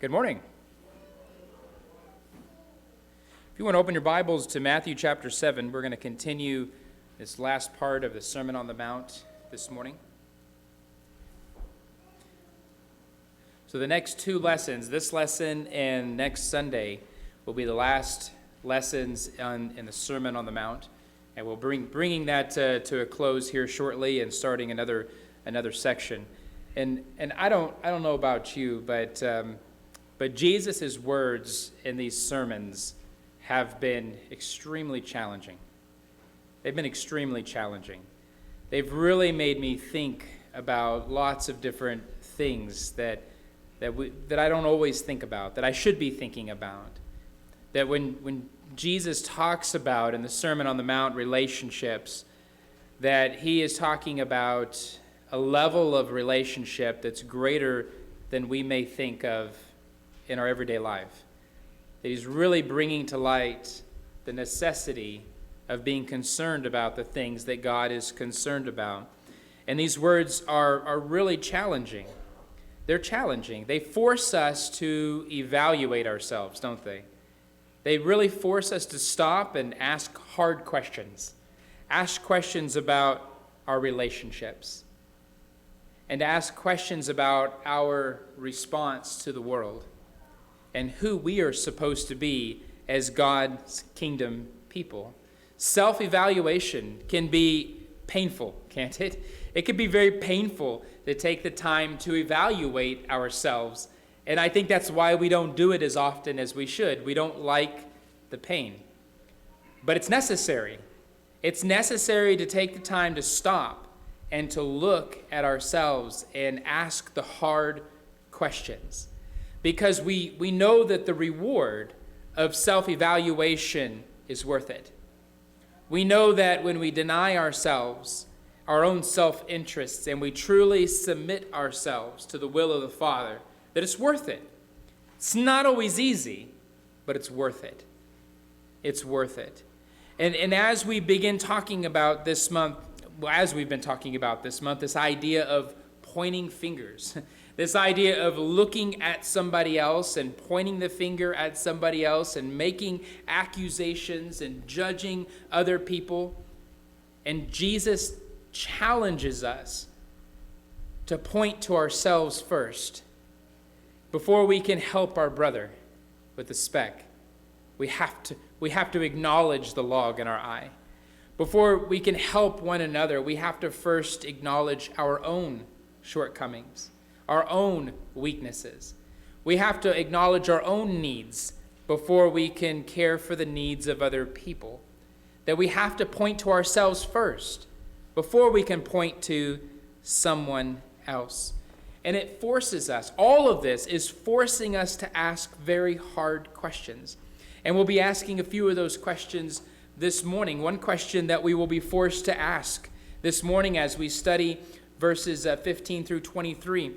Good morning. If you want to open your Bibles to Matthew chapter 7, we're going to continue this last part of the Sermon on the Mount this morning. So the next two lessons, this lesson and next Sunday, will be the last lessons in the Sermon on the Mount. And we'll bringing that to a close here shortly and starting another section. And I don't know about you, but Jesus' words in these sermons have been extremely challenging. They've been extremely challenging. They've really made me think about lots of different things that I don't always think about, that I should be thinking about. That when Jesus talks about in the Sermon on the Mount relationships, that he is talking about a level of relationship that's greater than we may think of in our everyday life. That he's really bringing to light the necessity of being concerned about the things that God is concerned about. And these words are really challenging. They're challenging. They force us to evaluate ourselves, don't they? They really force us to stop and ask hard questions. Ask questions about our relationships. And ask questions about our response to the world. And who we are supposed to be as God's kingdom people. Self-evaluation can be painful, can't it? It can be very painful to take the time to evaluate ourselves. And I think that's why we don't do it as often as we should. We don't like the pain. But it's necessary. It's necessary to take the time to stop and to look at ourselves and ask the hard questions. Because we know that the reward of self-evaluation is worth it. We know that when we deny ourselves, our own self-interests, and we truly submit ourselves to the will of the Father, that it's worth it. It's not always easy, but it's worth it. It's worth it. And as we begin talking about this month, as we've been talking about this month, this idea of pointing fingers, this idea of looking at somebody else and pointing the finger at somebody else and making accusations and judging other people. And Jesus challenges us to point to ourselves first. Before we can help our brother with the speck, we have to acknowledge the log in our eye. Before we can help one another, we have to first acknowledge our own shortcomings, our own weaknesses. We have to acknowledge our own needs before we can care for the needs of other people. That we have to point to ourselves first before we can point to someone else. And it forces us, all of this is forcing us to ask very hard questions. And we'll be asking a few of those questions this morning. One question that we will be forced to ask this morning as we study verses 15 through 23.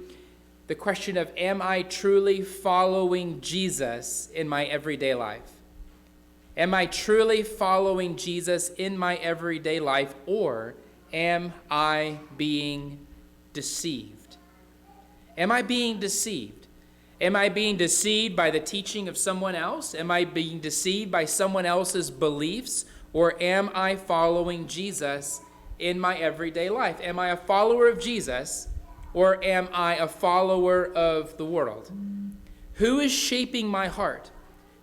The question of, am I truly following Jesus in my everyday life? Am I truly following Jesus in my everyday life, or am I being deceived? Am I being deceived? Am I being deceived by the teaching of someone else? Am I being deceived by someone else's beliefs? Or am I following Jesus in my everyday life? Am I a follower of Jesus, or am I a follower of the world? Who is shaping my heart?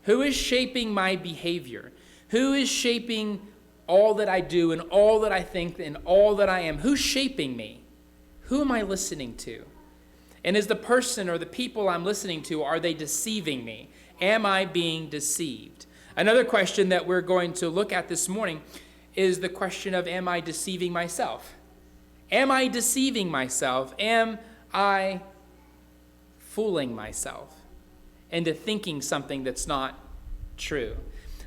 Who is shaping my behavior? Who is shaping all that I do and all that I think and all that I am? Who's shaping me? Who am I listening to? And is the person or the people I'm listening to, are they deceiving me? Am I being deceived? Another question that we're going to look at this morning is the question of, am I deceiving myself? Am I deceiving myself? Am I fooling myself into thinking something that's not true?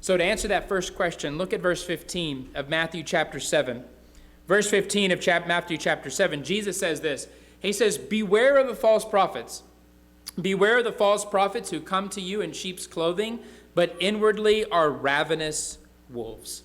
So to answer that first question, look at verse 15 of Matthew chapter 7. Verse 15 of Matthew chapter 7, Jesus says this. He says, beware of the false prophets. Beware of the false prophets who come to you in sheep's clothing, but inwardly are ravenous wolves.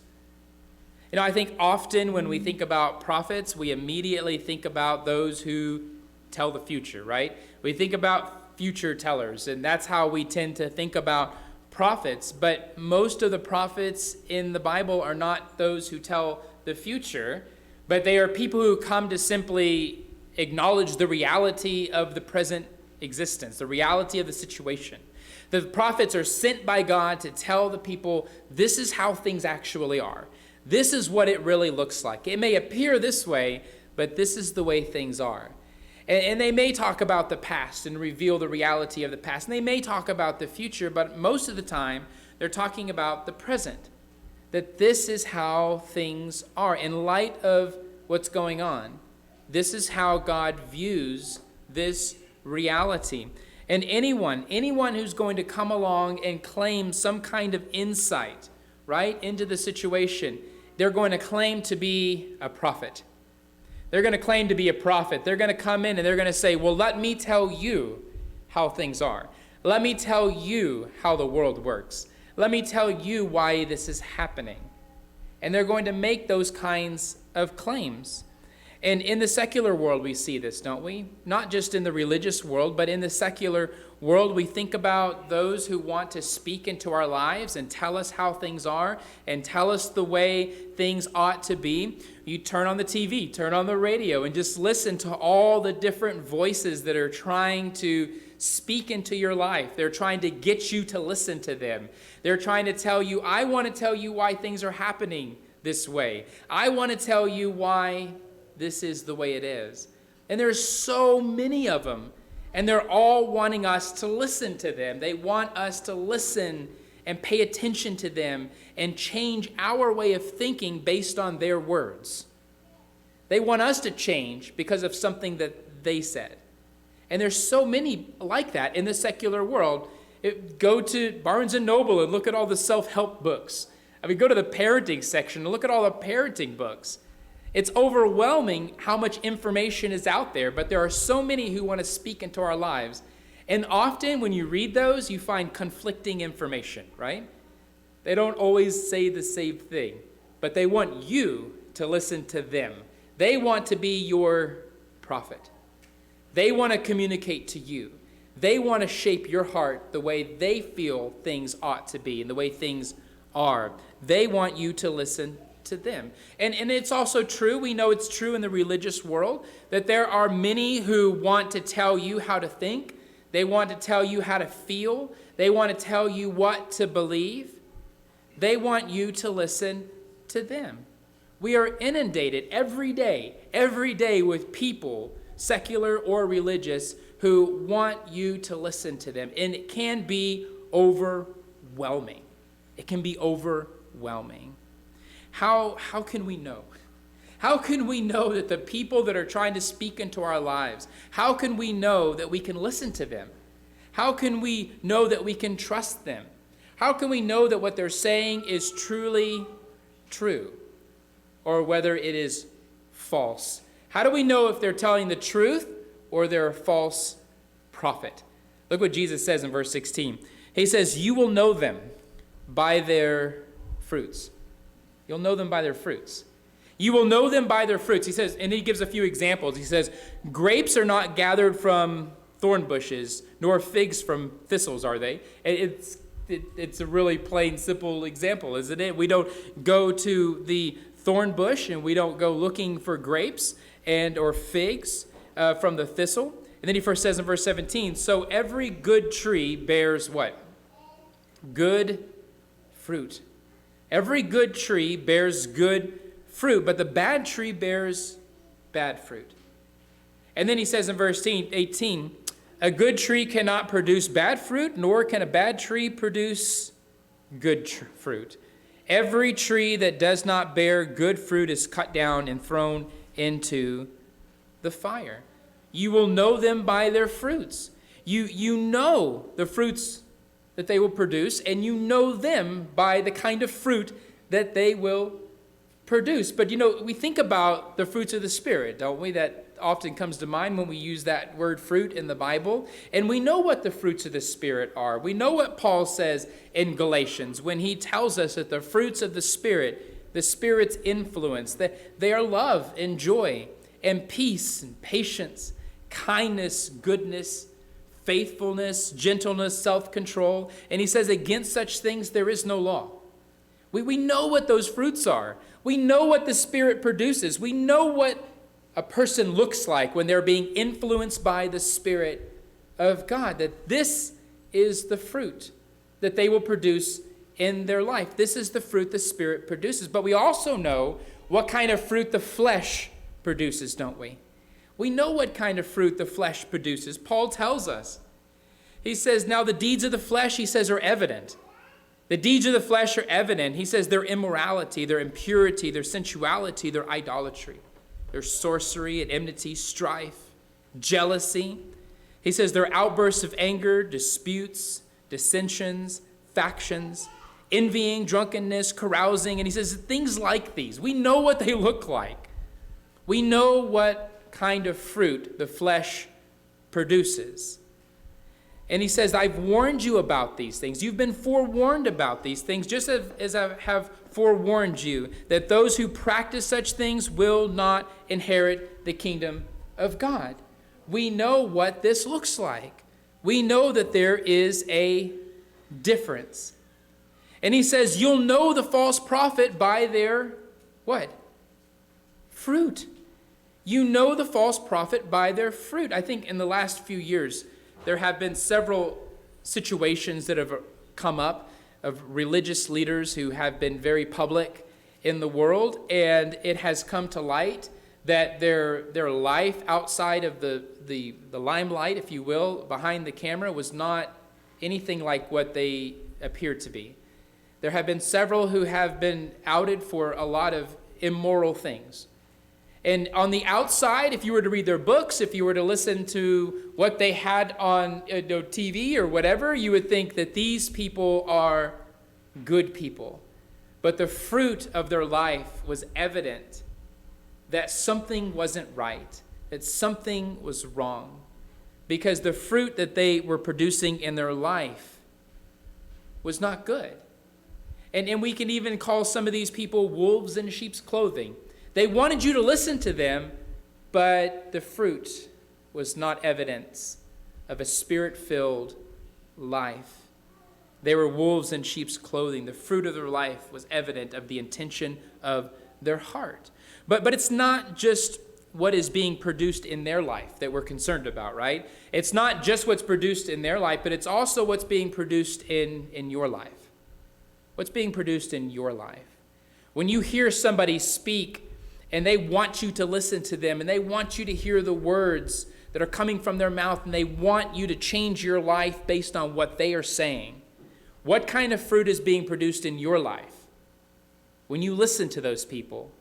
You know, I think often when we think about prophets, we immediately think about those who tell the future, right? We think about future tellers, and that's how we tend to think about prophets. But most of the prophets in the Bible are not those who tell the future, but they are people who come to simply acknowledge the reality of the present existence, the reality of the situation. The prophets are sent by God to tell the people, this is how things actually are. This is what it really looks like. It may appear this way, but this is the way things are. And they may talk about the past and reveal the reality of the past. And they may talk about the future, but most of the time, they're talking about the present. That this is how things are. In light of what's going on, this is how God views this reality. And anyone who's going to come along and claim some kind of insight, right, into the situation, they're going to claim to be a prophet. They're going to claim to be a prophet. They're going to come in and they're going to say, well, let me tell you how things are. Let me tell you how the world works. Let me tell you why this is happening. And they're going to make those kinds of claims. And in the secular world, we see this, don't we? Not just in the religious world, but in the secular world, we think about those who want to speak into our lives and tell us how things are and tell us the way things ought to be. You turn on the TV, turn on the radio, and just listen to all the different voices that are trying to speak into your life. They're trying to get you to listen to them. They're trying to tell you, I want to tell you why things are happening this way. I want to tell you why this is the way it is. And there's so many of them, and they're all wanting us to listen to them. They want us to listen and pay attention to them and change our way of thinking based on their words. They want us to change because of something that they said. And there's so many like that in the secular world. Go to Barnes & Noble and look at all the self-help books. I mean, go to the parenting section and look at all the parenting books. It's overwhelming how much information is out there, but there are so many who want to speak into our lives. And often when you read those, you find conflicting information, right? They don't always say the same thing, but they want you to listen to them. They want to be your prophet. They want to communicate to you. They want to shape your heart the way they feel things ought to be and the way things are. They want you to listen to them. And it's also true, we know it's true in the religious world, that there are many who want to tell you how to think. They want to tell you how to feel. They want to tell you what to believe. They want you to listen to them. We are inundated every day with people, secular or religious, who want you to listen to them. And it can be overwhelming. It can be overwhelming. How can we know? How can we know that the people that are trying to speak into our lives, how can we know that we can listen to them? How can we know that we can trust them? How can we know that what they're saying is truly true or whether it is false? How do we know if they're telling the truth or they're a false prophet? Look what Jesus says in verse 16. He says, you will know them by their fruits. You'll know them by their fruits. You will know them by their fruits. He says, and he gives a few examples. He says, grapes are not gathered from thorn bushes, nor figs from thistles, are they? It's a really plain, simple example, isn't it? We don't go to the thorn bush and we don't go looking for grapes or figs from the thistle. And then he first says in verse 17, so every good tree bears what? Good fruit. Every good tree bears good fruit, but the bad tree bears bad fruit. And then he says in verse 18, a good tree cannot produce bad fruit, nor can a bad tree produce good fruit. Every tree that does not bear good fruit is cut down and thrown into the fire. You will know them by their fruits. You know the fruits that they will produce, and you know them by the kind of fruit that they will produce. But we think about the fruits of the Spirit, don't we? That often comes to mind when we use that word fruit in the Bible. And we know what the fruits of the Spirit are. We know what Paul says in Galatians when he tells us that the fruits of the Spirit, the Spirit's influence, that they are love and joy and peace and patience, kindness, goodness, faithfulness, gentleness, self-control. And he says, against such things there is no law. We know what those fruits are. We know what the Spirit produces. We know what a person looks like when they're being influenced by the Spirit of God, that this is the fruit that they will produce in their life. This is the fruit the Spirit produces. But we also know what kind of fruit the flesh produces, don't we? We know what kind of fruit the flesh produces. Paul tells us. He says, now the deeds of the flesh, he says, are evident. The deeds of the flesh are evident. He says their immorality, their impurity, their sensuality, their idolatry, their sorcery and enmity, strife, jealousy. He says their outbursts of anger, disputes, dissensions, factions, envying, drunkenness, carousing. And he says things like these. We know what they look like. We know what kind of fruit the flesh produces. And he says, I've warned you about these things. You've been forewarned about these things, just as I have forewarned you, that those who practice such things will not inherit the kingdom of God. We know what this looks like. We know that there is a difference. And he says, you'll know the false prophet by their, what? Fruit. You know the false prophet by their fruit. I think in the last few years, there have been several situations that have come up of religious leaders who have been very public in the world, and it has come to light that their life outside of the limelight, if you will, behind the camera, was not anything like what they appeared to be. There have been several who have been outed for a lot of immoral things. And on the outside, if you were to read their books, if you were to listen to what they had on TV or whatever, you would think that these people are good people. But the fruit of their life was evident that something wasn't right, that something was wrong, because the fruit that they were producing in their life was not good. And we can even call some of these people wolves in sheep's clothing. They wanted you to listen to them, but the fruit was not evidence of a Spirit-filled life. They were wolves in sheep's clothing. The fruit of their life was evident of the intention of their heart. But it's not just what is being produced in their life that we're concerned about, right? It's not just what's produced in their life, but it's also what's being produced in your life. What's being produced in your life? When you hear somebody speak and they want you to listen to them, and they want you to hear the words that are coming from their mouth, and they want you to change your life based on what they are saying, what kind of fruit is being produced in your life when you listen to those people?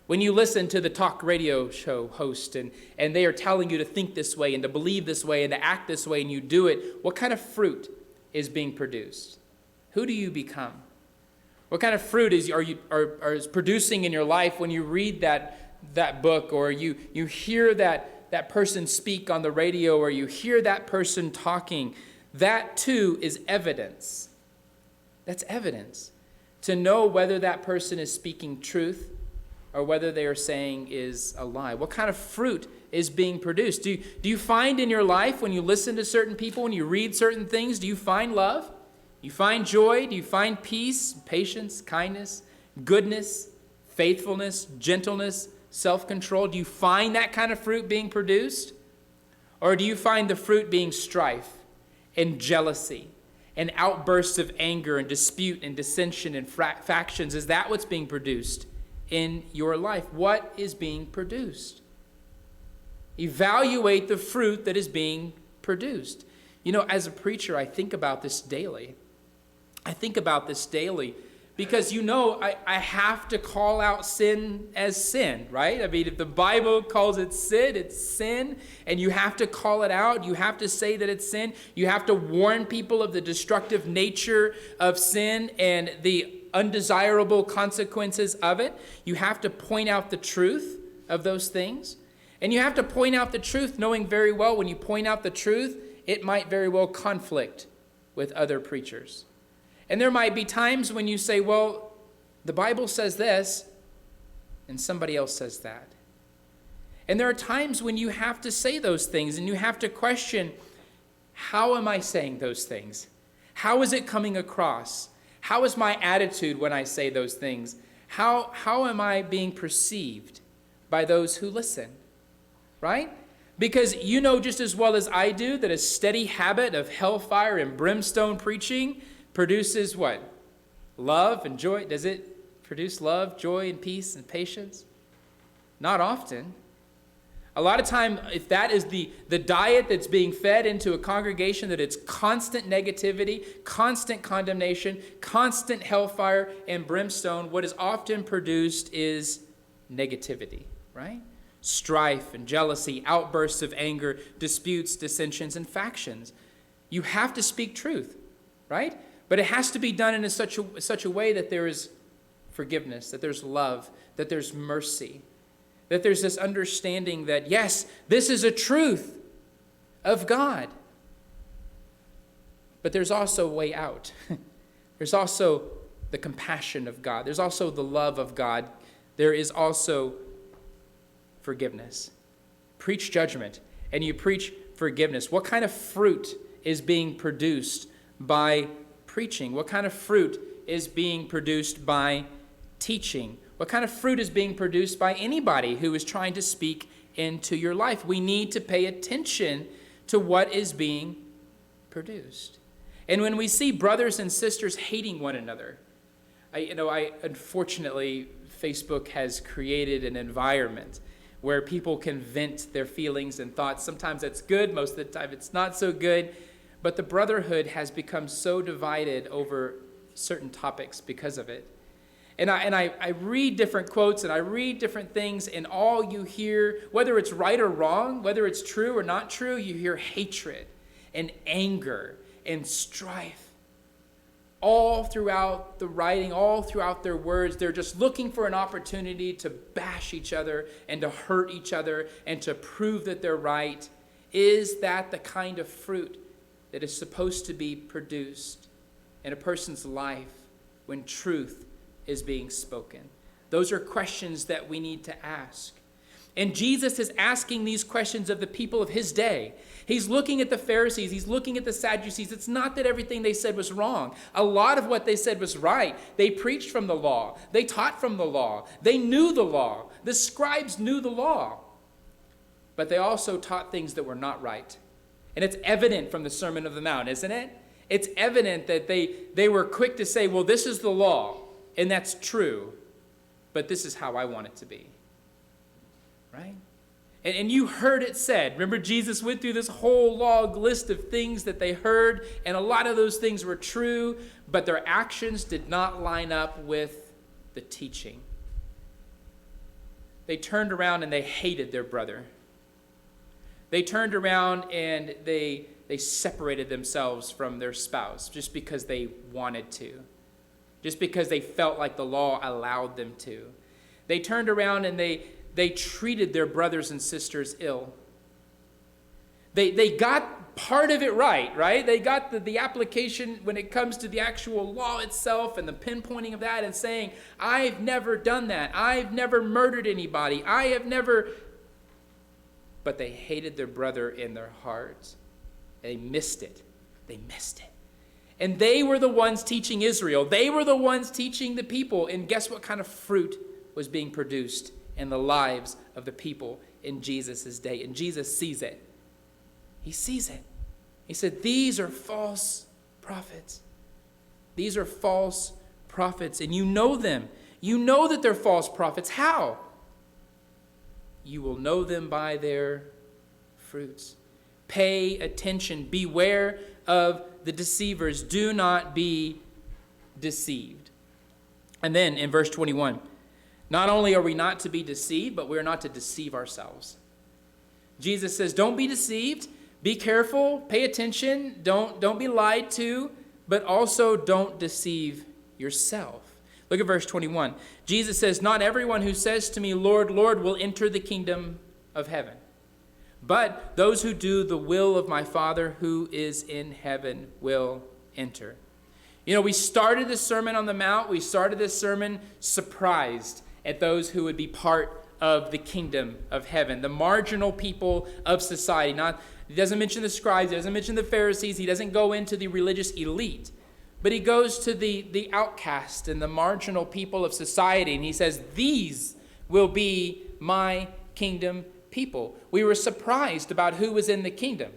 When you listen to the talk radio show host and they are telling you to think this way and to believe this way and to act this way, and you do it, what kind of fruit is being produced? Who do you become? What kind of fruit is producing in your life when you read that book, or you hear that person speak on the radio, or you hear that person talking? That too is evidence. That's evidence to know whether that person is speaking truth or whether they are saying is a lie. What kind of fruit is being produced? Do you find in your life, when you listen to certain people, when you read certain things, do you find love? Do you find joy? Do you find peace, patience, kindness, goodness, faithfulness, gentleness, self-control? Do you find that kind of fruit being produced? Or do you find the fruit being strife and jealousy and outbursts of anger and dispute and dissension and factions? Is that what's being produced in your life? What is being produced? Evaluate the fruit that is being produced. You know, as a preacher, I think about this daily. Because, I have to call out sin as sin, right? I mean, if the Bible calls it sin, it's sin, and you have to call it out. You have to say that it's sin. You have to warn people of the destructive nature of sin and the undesirable consequences of it. You have to point out the truth of those things. And you have to point out the truth knowing very well when you point out the truth, it might very well conflict with other preachers. And there might be times when you say, well, the Bible says this, and somebody else says that. And there are times when you have to say those things, and you have to question, How am I saying those things? How is it coming across? How is my attitude when I say those things? How am I being perceived by those who listen? Right? Because you know just as well as I do that a steady habit of hellfire and brimstone preaching produces what? Love and joy. Does it produce love, joy, and peace and patience? Not often. A lot of time, if that is the diet that's being fed into a congregation, that it's constant negativity, constant condemnation, constant hellfire and brimstone, what is often produced is negativity, right? Strife and jealousy, outbursts of anger, disputes, dissensions, and factions. You have to speak truth, right? But it has to be done in such a way that there is forgiveness, that there's love, that there's mercy, that there's this understanding that, yes, this is a truth of God. But there's also a way out. There's also the compassion of God. There's also the love of God. There is also forgiveness. Preach judgment, and you preach forgiveness. What kind of fruit is being produced by preaching? What kind of fruit is being produced by teaching? What kind of fruit is being produced by anybody who is trying to speak into your life? We need to pay attention to what is being produced. And when we see brothers and sisters hating one another, unfortunately, Facebook has created an environment where people can vent their feelings and thoughts. Sometimes that's good, most of the time it's not so good. But the brotherhood has become so divided over certain topics because of it. And I read different quotes and I read different things, and all you hear, whether it's right or wrong, whether it's true or not true, you hear hatred and anger and strife. All throughout the writing, all throughout their words, they're just looking for an opportunity to bash each other and to hurt each other and to prove that they're right. Is that the kind of fruit that is supposed to be produced in a person's life when truth is being spoken? Those are questions that we need to ask. And Jesus is asking these questions of the people of his day. He's looking at the Pharisees. He's looking at the Sadducees. It's not that everything they said was wrong. A lot of what they said was right. They preached from the law. They taught from the law. They knew the law. The scribes knew the law. But they also taught things that were not right. And it's evident from the Sermon on the Mount, isn't it? It's evident that they were quick to say, well, this is the law, and that's true, but this is how I want it to be. Right? And you heard it said. Remember, Jesus went through this whole log list of things that they heard, and a lot of those things were true, but their actions did not line up with the teaching. They turned around and they hated their brother. They turned around and they separated themselves from their spouse just because they wanted to, just because they felt like the law allowed them to. They turned around and they treated their brothers and sisters ill. They got part of it right? They got the application when it comes to the actual law itself and the pinpointing of that and saying, I've never done that. I've never murdered anybody. I have never... But they hated their brother in their hearts. They missed it. They missed it. And they were the ones teaching Israel. They were the ones teaching the people. And guess what kind of fruit was being produced in the lives of the people in Jesus' day? And Jesus sees it. He sees it. He said, these are false prophets. These are false prophets. And you know them. You know that they're false prophets. How? You will know them by their fruits. Pay attention. Beware of the deceivers. Do not be deceived. And then in verse 21, not only are we not to be deceived, but we're not to deceive ourselves. Jesus says, don't be deceived. Be careful. Pay attention. Don't be lied to, but also don't deceive yourself. Look at verse 21. Jesus says, not everyone who says to me, Lord, Lord, will enter the kingdom of heaven, but those who do the will of my Father who is in heaven will enter. You know, we started this Sermon on the Mount. We started this sermon surprised at those who would be part of the kingdom of heaven, the marginal people of society. He doesn't mention the scribes, he doesn't mention the Pharisees, he doesn't go into the religious elite, but he goes to the outcast and the marginal people of society, and he says, these will be my kingdom people. We were surprised about who was in the kingdom,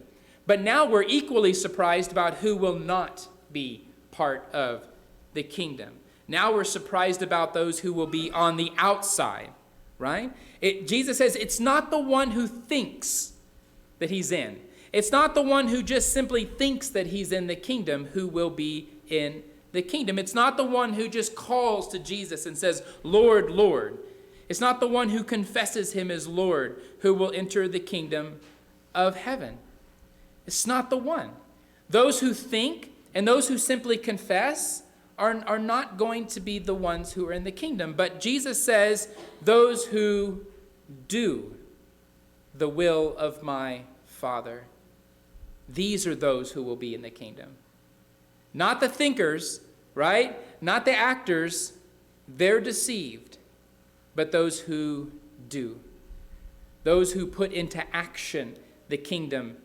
but now we're equally surprised about who will not be part of the kingdom. Now we're surprised about those who will be on the outside, right? Jesus says it's not the one who thinks that he's in. It's not the one who just simply thinks that he's in the kingdom who will be in the kingdom. It's not the one who just calls to Jesus and says, Lord, Lord. It's not the one who confesses him as Lord who will enter the kingdom of heaven. It's not the one. Those who think and those who simply confess are not going to be the ones who are in the kingdom. But Jesus says, those who do the will of my Father, these are those who will be in the kingdom. Not the thinkers, right? Not the actors. They're deceived. But those who do. Those who put into action the kingdom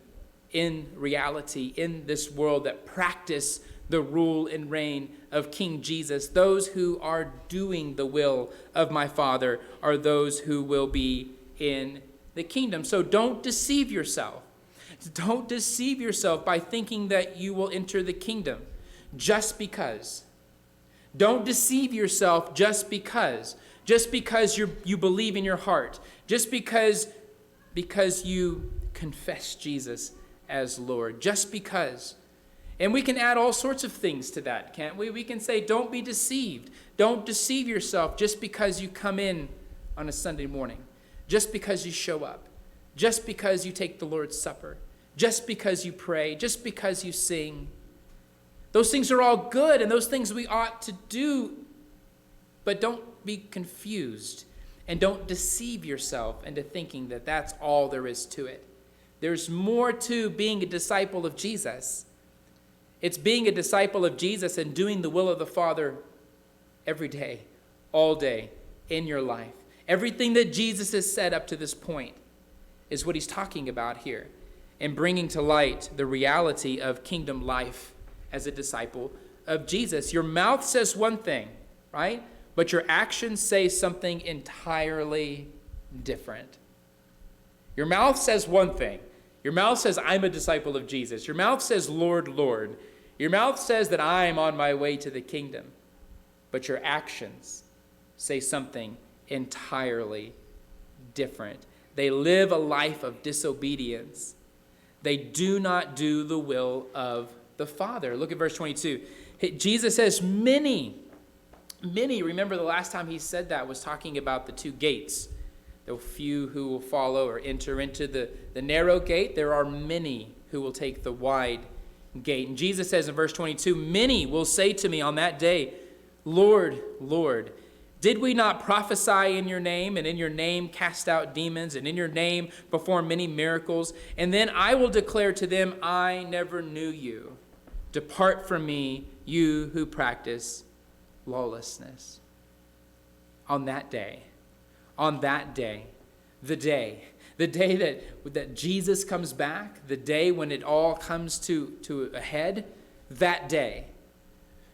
in reality, in this world, that practice the rule and reign of King Jesus. Those who are doing the will of my Father are those who will be in the kingdom. So don't deceive yourself. Don't deceive yourself by thinking that you will enter the kingdom just because. Don't deceive yourself just because. Just because you believe in your heart. Just because you confess Jesus as Lord. Just because. And we can add all sorts of things to that, can't we? We can say, don't be deceived. Don't deceive yourself just because you come in on a Sunday morning. Just because you show up. Just because you take the Lord's Supper. Just because you pray. Just because you sing. Those things are all good, and those things we ought to do. But don't be confused. And don't deceive yourself into thinking that that's all there is to it. There's more to being a disciple of Jesus. It's being a disciple of Jesus and doing the will of the Father every day, all day, in your life. Everything that Jesus has said up to this point is what he's talking about here, and bringing to light the reality of kingdom life as a disciple of Jesus. Your mouth says one thing, right? But your actions say something entirely different. Your mouth says one thing. Your mouth says, I'm a disciple of Jesus. Your mouth says, Lord, Lord. Your mouth says that I am on my way to the kingdom. But your actions say something entirely different. They live a life of disobedience. They do not do the will of the Father. Look at verse 22. Jesus says, many, remember the last time he said that was talking about the two gates. The few who will follow or enter into the narrow gate. There are many who will take the wide gate. And Jesus says in verse 22, many will say to me on that day, Lord, Lord, did we not prophesy in your name, and in your name cast out demons, and in your name perform many miracles? And then I will declare to them, I never knew you. Depart from me, you who practice lawlessness. On that day, the day that Jesus comes back, the day when it all comes to a head, that day,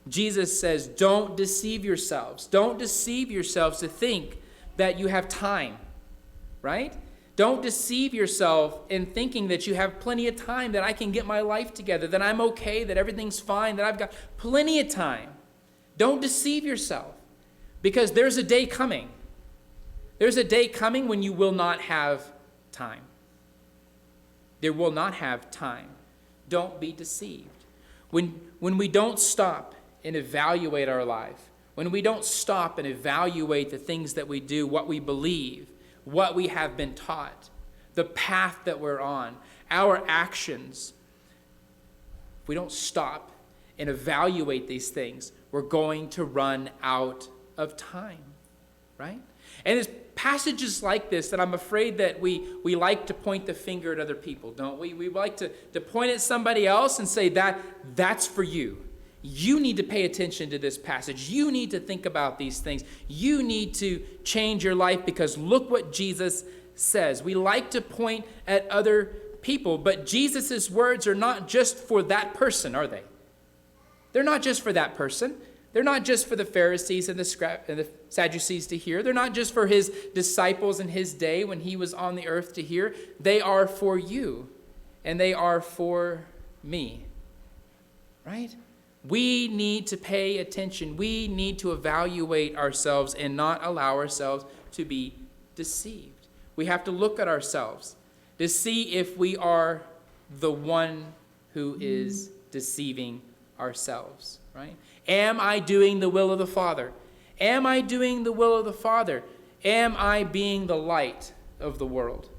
Jesus says, don't deceive yourselves. Don't deceive yourselves to think that you have time, right? Don't deceive yourself in thinking that you have plenty of time, that I can get my life together, that I'm okay, that everything's fine, that I've got plenty of time. Don't deceive yourself, because there's a day coming. There's a day coming when you will not have time. There will not have time. Don't be deceived. When we don't stop and evaluate our life, when we don't stop and evaluate the things that we do, what we believe, what we have been taught, the path that we're on, our actions, if we don't stop and evaluate these things, we're going to run out of time, right? And it's passages like this that I'm afraid that we like to point the finger at other people, don't we? We like to point at somebody else and say, that's for you. You need to pay attention to this passage. You need to think about these things. You need to change your life, because look what Jesus says. We like to point at other people, but Jesus' words are not just for that person, are they? They're not just for that person. They're not just for the Pharisees and the Sadducees to hear. They're not just for his disciples in his day when he was on the earth to hear. They are for you, and they are for me, right? We need to pay attention. We need to evaluate ourselves and not allow ourselves to be deceived. We have to look at ourselves to see if we are the one who is deceiving ourselves, right? Am I doing the will of the Father? Am I doing the will of the Father? Am I being the light of the world?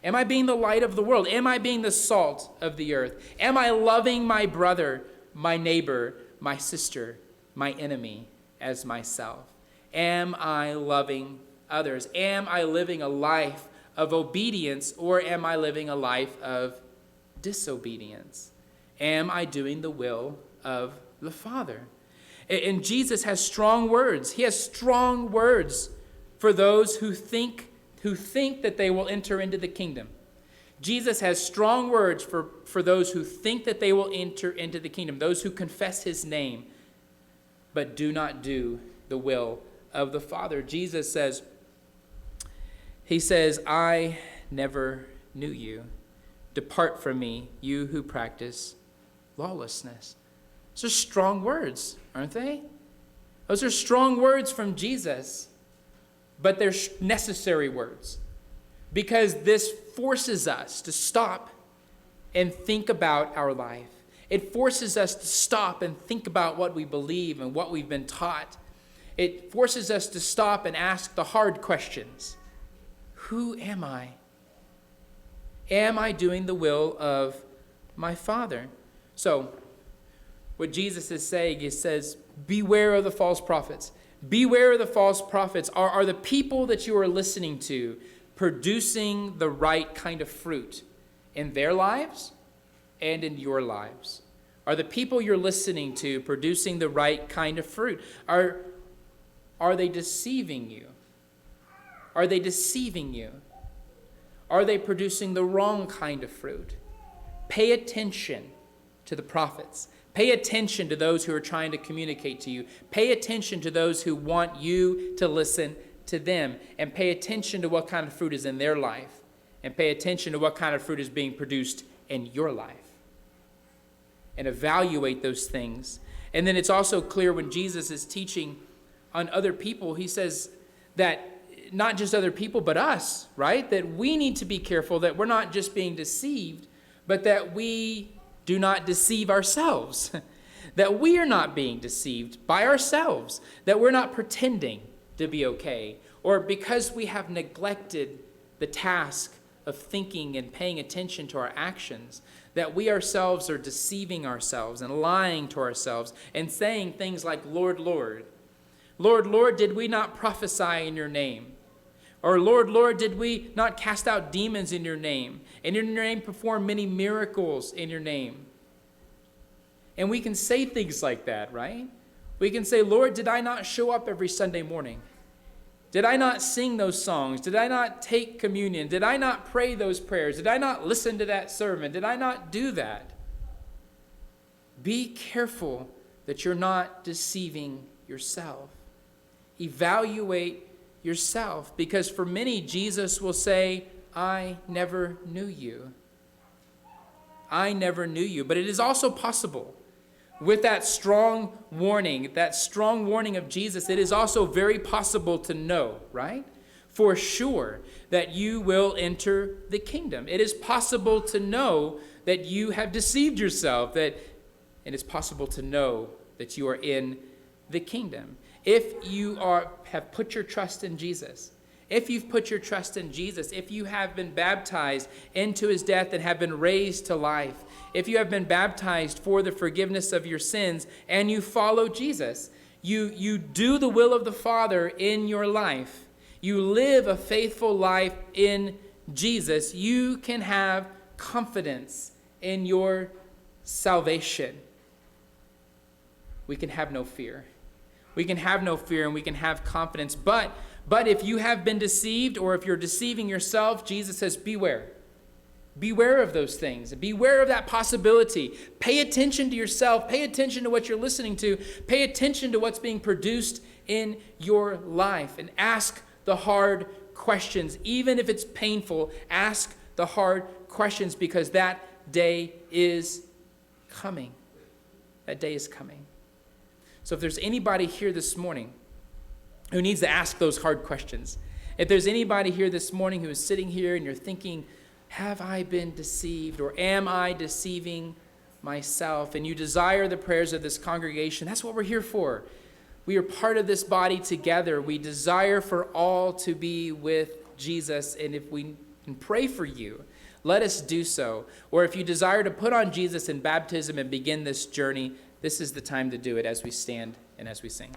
Am I being the light of the world? Am I being the salt of the earth? Am I loving my brother, my neighbor, my sister, my enemy as myself? Am I loving others? Am I living a life of obedience, or am I living a life of disobedience? Am I doing the will of the Father? And Jesus has strong words. He has strong words for those who think that they will enter into the kingdom. Jesus has strong words for those who think that they will enter into the kingdom, those who confess his name, but do not do the will of the Father. Jesus says, I never knew you. Depart from me, you who practice lawlessness. Those are strong words, aren't they? Those are strong words from Jesus, but they're necessary words, because this forces us to stop and think about our life. It forces us to stop and think about what we believe and what we've been taught. It forces us to stop and ask the hard questions. Who am I? Am I doing the will of my Father? So, what Jesus is saying, he says, beware of the false prophets. Beware of the false prophets. Are the people that you are listening to producing the right kind of fruit in their lives and in your lives? Are the people you're listening to producing the right kind of fruit? Are they deceiving you? Are they deceiving you? Are they producing the wrong kind of fruit? Pay attention to the prophets. Pay attention to those who are trying to communicate to you. Pay attention to those who want you to listen to them. And pay attention to what kind of fruit is in their life. And pay attention to what kind of fruit is being produced in your life. And evaluate those things. And then it's also clear when Jesus is teaching on other people, he says that not just other people, but us, right? That we need to be careful that we're not just being deceived, but that we do not deceive ourselves. That we are not being deceived by ourselves. That we're not pretending to be okay. Or because we have neglected the task of thinking and paying attention to our actions, that we ourselves are deceiving ourselves and lying to ourselves and saying things like, Lord, Lord. Lord, Lord, did we not prophesy in your name? Or Lord, Lord, did we not cast out demons in your name? And in your name perform many miracles in your name? And we can say things like that, right? We can say, Lord, did I not show up every Sunday morning? Did I not sing those songs? Did I not take communion? Did I not pray those prayers? Did I not listen to that sermon? Did I not do that? Be careful that you're not deceiving yourself. Evaluate yourself, because for many, Jesus will say, I never knew you. I never knew you. But it is also possible, with that strong warning of Jesus, it is also very possible to know, right? For sure that you will enter the kingdom. It is possible to know that you have deceived yourself, and it's possible to know that you are in the kingdom. If you have put your trust in Jesus, if you've put your trust in Jesus, if you have been baptized into his death and have been raised to life, if you have been baptized for the forgiveness of your sins and you follow Jesus, you do the will of the Father in your life, you live a faithful life in Jesus, you can have confidence in your salvation. we can have no fear. We can have no fear and we can have confidence. But if you have been deceived or if you're deceiving yourself, Jesus says, beware. Beware of those things. Beware of that possibility. Pay attention to yourself. Pay attention to what you're listening to. Pay attention to what's being produced in your life. And ask the hard questions. Even if it's painful, ask the hard questions because that day is coming. That day is coming. So if there's anybody here this morning who needs to ask those hard questions, if there's anybody here this morning who is sitting here and you're thinking, have I been deceived or am I deceiving myself? And you desire the prayers of this congregation, that's what we're here for. We are part of this body together. We desire for all to be with Jesus. And if we can pray for you, let us do so. Or if you desire to put on Jesus in baptism and begin this journey, this is the time to do it as we stand and as we sing.